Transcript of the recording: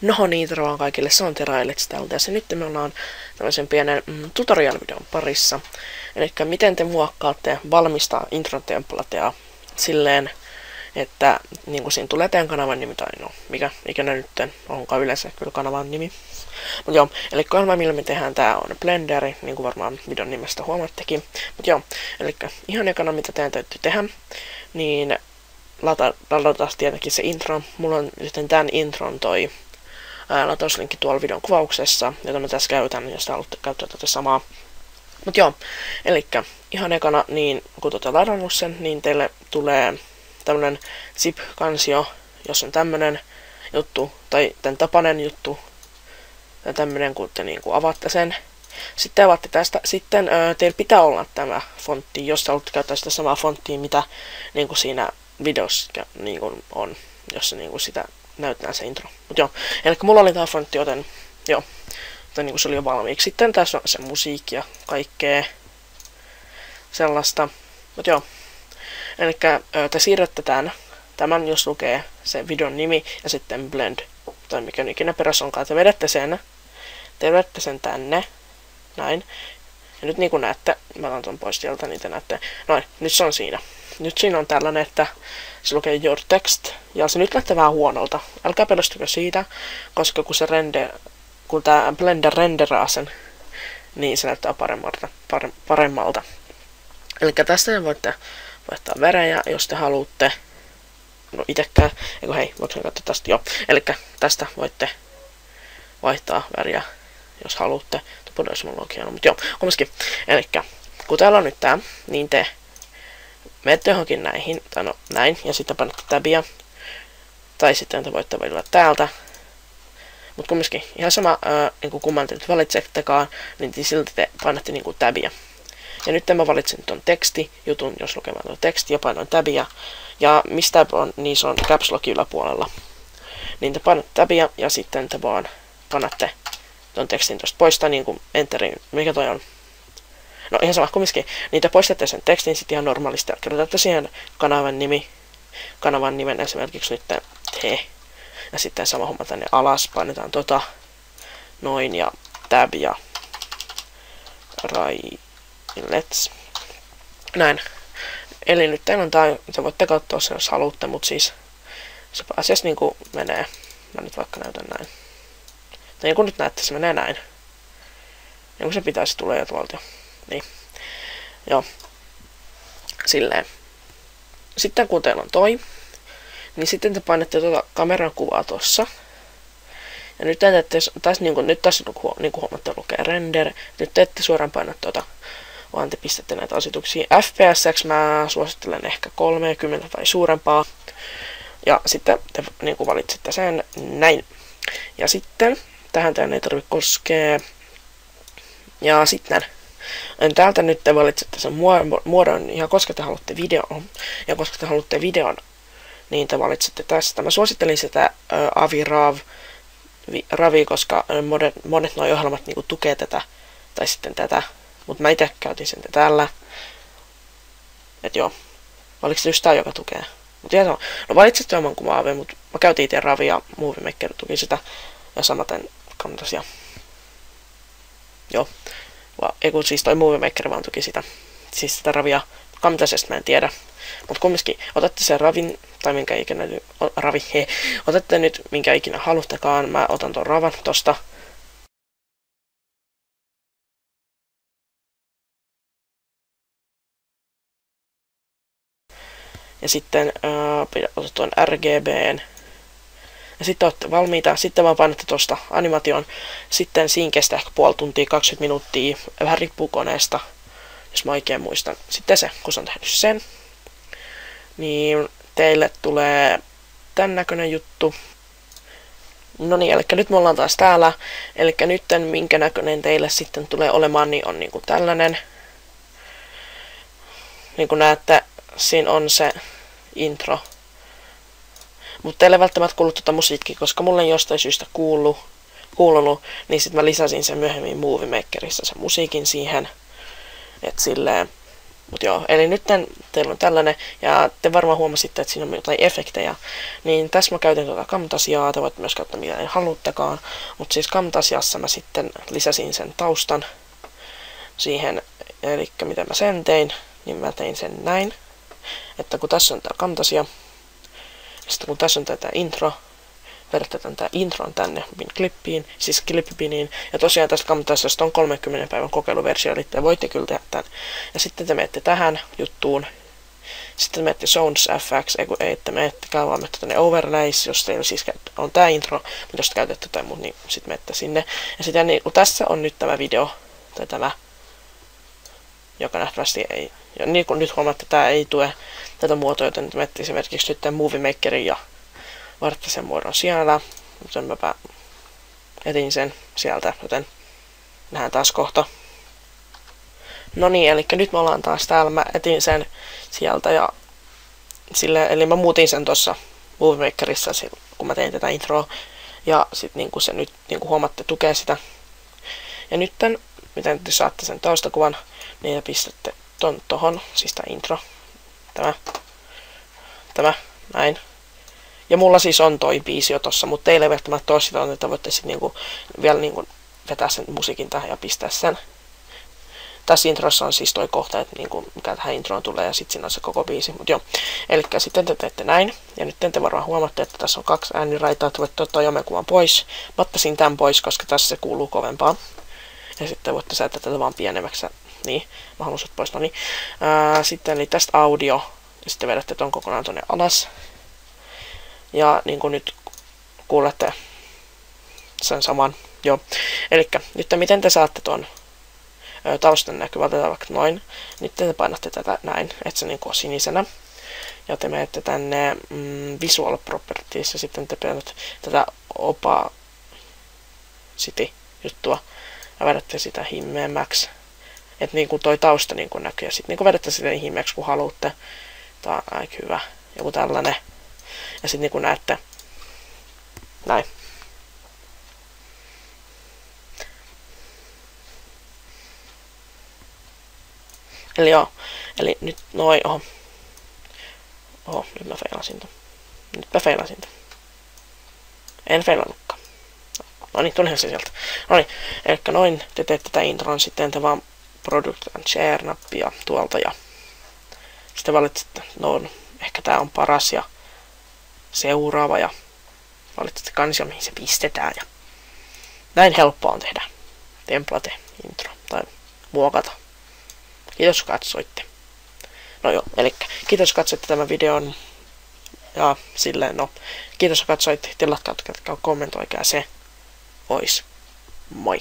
No niin, tervetuloa kaikille, se on Terailets täältä ja nyt me ollaan tämmöisen pienen tutorial-videon parissa. Eli miten te muokkaatte valmista intro-templatea silleen, että niin kuin siinä tulee teidän kanavan nimi tai no, mikä ikinä nyt onkaan yleensä kyllä kanavan nimi. Mut joo, eli kanava millä me tehdään tää on Blenderi, niin kuin varmaan videon nimestä huomaattekin. Mut joo, eli ihan ekana mitä teidän täytyy tehdä, niin ladata tietenkin se intro. Mulla on sitten tän intron toi latauslinkki tuolla videon kuvauksessa, jota mä tässä käytän, jos te haluatte käyttää tätä samaa. Mut joo, eli ihan ekana, niin kun olette ladannut sen, niin teille tulee tämmönen zip-kansio, jos on tämmönen juttu, tai tän tapainen juttu, tai tämmönen, kun te niinku avaatte sen. Sitten avaatte tästä, sitten teillä pitää olla tämä fontti, jos te haluatte käyttää sitä samaa fonttia, mitä niinku siinä videossa niinku on, jos se niinku sitä näyttää se intro. Mut joo, eli mulla oli tää fontti, joten joo, niinku se oli jo valmiiksi. Sitten tässä on se musiikki ja kaikkea sellaista. Mut joo, eli te siirrätte tämän, jos lukee se videon nimi ja sitten blend, tai mikä ikinä perässä onkaan, te vedätte sen tänne, näin. Ja nyt niin kuin näette, mä otan ton pois sieltä, niin te näette, noin, nyt se on siinä. Nyt siinä on tällainen, että se lukee your text, ja se nyt näyttää vähän huonolta. Älkää pelästykö siitä, koska kun tää Blender renderaa sen, niin se näyttää paremmalta. Eli tästä voitte vaihtaa värejä, jos te haluatte. No itekään, eikö hei, voiko katsoa tästä? Joo, eli tästä voitte vaihtaa väriä, jos haluatte. Tupodoissa mulla on hieno, mutta joo, kumminkin. Eli kun täällä on nyt tää, niin te menette johonkin näihin, tai no näin, ja sitten panette tabia. Tai sitten te voitte valita täältä. Mutta kumminkin, ihan sama, niin kuin kumman te nyt valitsettekaan, niin silti te painatte niin kuin tabia. Ja nyt mä valitsen ton tekstijutun, jos lukemaan tuon teksti, ja painoin tabia. Ja mistä on, niin se on caps lock yläpuolella. Niin te painatte tabia, ja sitten te vaan panatte ton tekstin tosta pois, tai niin kuin enterin, mikä toi on. No ihan sama kumminkin, niin te poistatte sen tekstin sitten ihan normaalisti, ja kirjoitatte siihen kanavan nimen esimerkiksi nyt he. Ja sitten sama homma tänne alas, painetaan noin, ja tab, ja let's. Näin. Eli nyt teillä on tää, te voitte katsoa sen jos haluatte, mutta siis se asiassa niinku menee. Mä nyt vaikka näytän näin. Tai niin kun nyt näette, se menee näin. Niin kun se pitäisi tulla jo tuolta. Niin. Joo. Silleen. Sitten kun teillä on toi, niin sitten te painatte kameran kuvaa tossa. Ja nyt teette, nyt tässä niinku huomatte lukee render. Nyt te ette suoraan paina vaan te pistätte näitä asetuksia. FPS mä suosittelen ehkä 30 tai suurempaa. Ja sitten te niinku valitsette sen näin. Ja sitten tähän teidän ei tarvitse koskea. Ja sitten täältä nyt te valitsette sen muodon. Ja koska te haluatte videon. Niin te valitsette tästä. Mä suosittelin sitä Ravi, koska monet nuo ohjelmat niinku tukee tätä. Tai sitten tätä. Mutta mä itse käytin sen tällä. Et joo. Oliko se just tää, joka tukee? Mut joo, no valitsette oman kuvaaveen, mutta mä käytin itse Ravi ja Movie Maker tuki sitä. Ja samaten kannattaisi. Joo. Ei kun siis toi Movie Maker vaan tuki sitä. Siis sitä Ravia. Kamtasesta mä en tiedä. Mut kumminkin, otatte sen Ravin, tai minkä ikinä otatte nyt minkä ikinä haluttekaan. Mä otan ton Ravan tosta. Ja sitten otat tuon RGBn. Ja sitten olette valmiita. Sitten vaan painatte tuosta animation. Sitten siinä kestää ehkä puoli tuntia, 20 minuuttia. Vähän riippuu koneesta, jos mä oikein muistan. Sitten se, kun se on tehnyt sen, niin teille tulee tän näköinen juttu. No niin, eli nyt me ollaan taas täällä. Eli nyt minkä näköinen teille sitten tulee olemaan, niin on niinku tällainen. Niin kuin näette, siinä on se intro. Mutta teille välttämättä kuulu tuota musiikkia, koska mulle ei jostain syystä kuulunut, niin sitten mä lisäsin sen myöhemmin Movie Makerissa sen musiikin siihen. Et silleen, Mut joo, eli nyt teillä on tällainen, ja te varmaan huomasitte, että siinä on jotain efektejä. Niin tässä mä käytin tuota Camtasiaa, te voitte myös käyttää mitä ei haluttekaan. Mutta siis Camtasiassa mä sitten lisäsin sen taustan siihen, eli miten mä sen tein, niin mä tein sen näin. Että kun tässä on tää Camtasia, sitten kun tässä on tätä intro, vedätetään tää intron tänne klippiin, siis Clippiniin. Ja tosiaan tästä Camtasiasta on 30 päivän kokeiluversio, eli te voitte kyllä tehdä tämän. Ja sitten te menette tähän juttuun. Sitten te menette Sounds FX, ei te menettekään, vaan menette tänne Overlays, jos teillä siis on tää intro, mutta jos te käytätte jotain muuta, niin sitten menette sinne. Ja sitten niin, kun tässä on nyt tämä video, tai tämä, joka nähtävästi ei, ja niin kuin nyt huomaatte, tämä ei tue tätä muotoa, joten te menette esimerkiksi nyt tämän Movie Makerin ja vartte sen muodon siellä, joten mäpä etin sen sieltä, joten nähdään taas kohta. No niin, eli nyt me ollaan taas täällä, mä etin sen sieltä ja sille, eli mä muutin sen tuossa Movie Makerissa, kun mä tein tätä introa, ja sit niinku se nyt niinku huomaatte tukee sitä. Ja nytten, miten te saatte sen taustakuvan, niin te pistätte tohon, siis tää intro, tämä, näin. Ja mulla siis on toi biisi jo tossa, mutta teillä ei välttämättä ole sitä, että voitte sitten niinku, vielä niinku vetää sen musiikin tähän ja pistää sen. Tässä introssa on siis toi kohta, että niinku, mikä tähän introon tulee ja sitten siinä on se koko biisi. Mut joo, eli sitten te teette näin. Ja nyt te varmaan huomaatte, että tässä on 2 ääniraitaa, että voitte ottaa jomekuvan pois. Mä ottaisin tämän pois, koska tässä se kuuluu kovempaa. Ja sitten voitte säätää tätä vaan pienemmäksi. Niin, mä haluan sut pois. No niin. Sitten eli tästä audio. Ja sitten vedätte ton kokonaan tonne alas. Ja niin kuin nyt kuulette sen saman. Joo. Elikkä nyt miten te saatte ton taustan näkyvältä vaikka noin. Nyt te painatte tätä näin, että se niin kuin on sinisenä. Ja te menette tänne Visual Properties ja sitten te painatte tätä Opacity juttua ja vedätte sitä himmeämmäksi. Että niin kuin toi tausta niin kuin näkyy ja sitten niin kuin vedätte sitä niin himmeäksi kun haluatte. Tää on aika hyvä. Joku tällainen. Ja sitten niin kuin näette näin. Eli joo, eli nyt noin, nyt mä feilasin ton. En feilannutkaan. No niin, tulihan se sieltä. No niin, eli noin te teette tätä intron, sitten te vaan Product and Share-nappia tuolta ja sitten valitsette, no ehkä tää on paras ja seuraava ja valitsette kansia, mihin se pistetään ja näin helppoa on tehdä template intro tai muokata. Kiitos katsoitte. No joo, eli kiitos katsoitte tämän videon. Ja silleen, no, kiitos katsoitte. Tilatkaa, kommentoikaa se. Ois. Moi.